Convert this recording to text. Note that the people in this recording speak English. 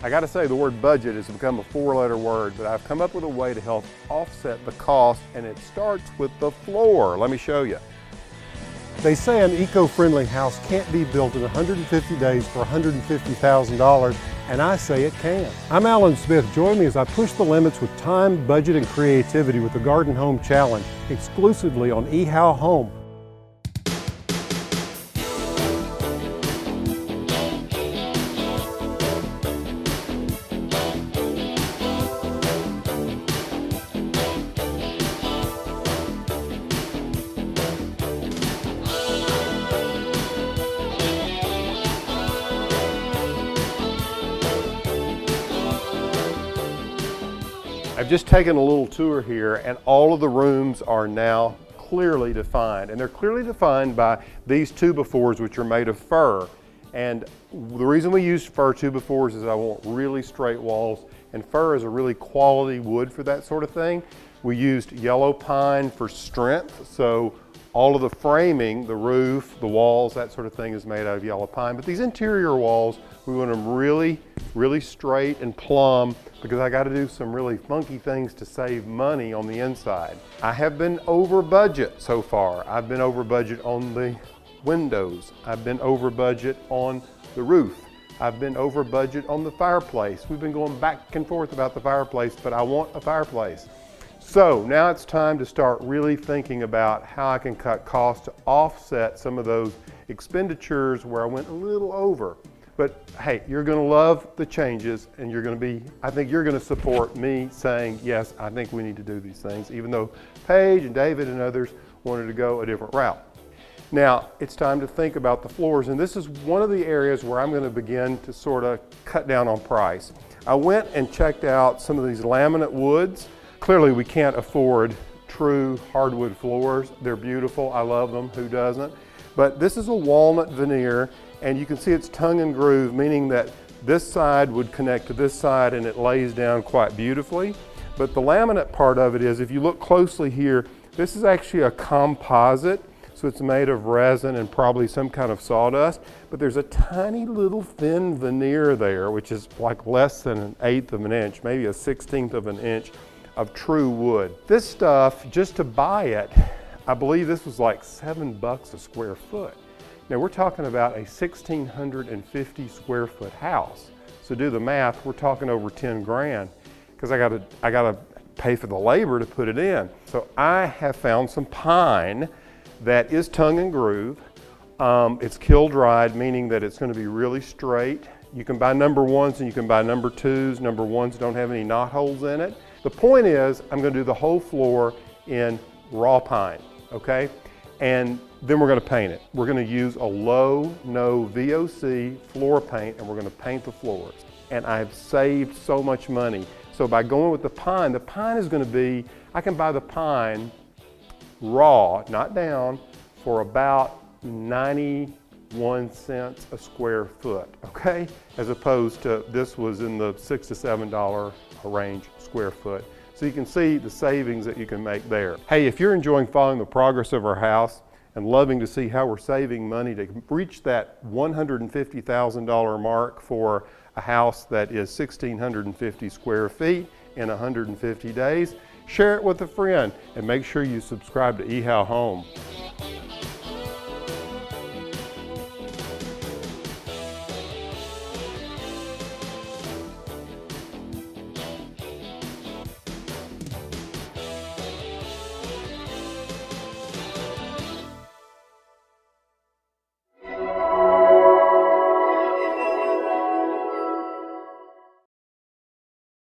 I gotta say, the word budget has become a four-letter word, but I've come up with a way to help offset the cost, and it starts with the floor. Let me show you. They say an eco-friendly house can't be built in 150 days for $150,000, and I say it can. I'm Alan Smith. Join me as I push the limits with time, budget, and creativity with the Garden Home Challenge, exclusively on ehowhome. I've just taken a little tour here, and all of the rooms are now clearly defined. And they're clearly defined by these 2x4s, which are made of fir. And the reason we use fir 2x4s is I want really straight walls, and fir is a really quality wood for that sort of thing. We used yellow pine for strength, so all of the framing, the roof, the walls, that sort of thing is made out of yellow pine. But these interior walls, we want them really straight and plumb, because I got to do some really funky things to save money on the inside. I have been over budget so far. I've been over budget on the windows. I've been over budget on the roof. I've been over budget on the fireplace. We've been going back and forth about the fireplace, but I want a fireplace. So now it's time to start really thinking about how I can cut costs to offset some of those expenditures where I went a little over. But hey, you're gonna love the changes, and I think you're gonna support me saying, yes, I think we need to do these things, even though Paige and David and others wanted to go a different route. Now, it's time to think about the floors, and this is one of the areas where I'm gonna begin to sort of cut down on price. I went and checked out some of these laminate woods. Clearly, we can't afford true hardwood floors. They're beautiful, I love them, who doesn't? But this is a walnut veneer, and you can see it's tongue and groove, meaning that this side would connect to this side and it lays down quite beautifully. But the laminate part of it is, if you look closely here, this is actually a composite, so it's made of resin and probably some kind of sawdust, but there's a tiny little thin veneer there, which is like less than 1/8 of an inch, maybe a 1/16 of an inch of true wood. This stuff, just to buy it, I believe this was like $7 a square foot. Now we're talking about a 1,650 square foot house. So do the math, we're talking over 10 grand, because I gotta pay for the labor to put it in. So I have found some pine that is tongue and groove. It's kiln dried, meaning that it's gonna be really straight. You can buy number ones and you can buy number twos. Number ones don't have any knot holes in it. The point is, I'm gonna do the whole floor in raw pine, okay? And then we're gonna paint it. We're gonna use a no VOC floor paint, and we're gonna paint the floors. And I've saved so much money. So by going with the pine is gonna be, I can buy the pine raw, not down, for about 91 cents a square foot, okay? As opposed to, this was in the $6 to $7 range square foot. So you can see the savings that you can make there. Hey, if you're enjoying following the progress of our house and loving to see how we're saving money to reach that $150,000 mark for a house that is 1,650 square feet in 150 days, share it with a friend, and make sure you subscribe to ehowhome.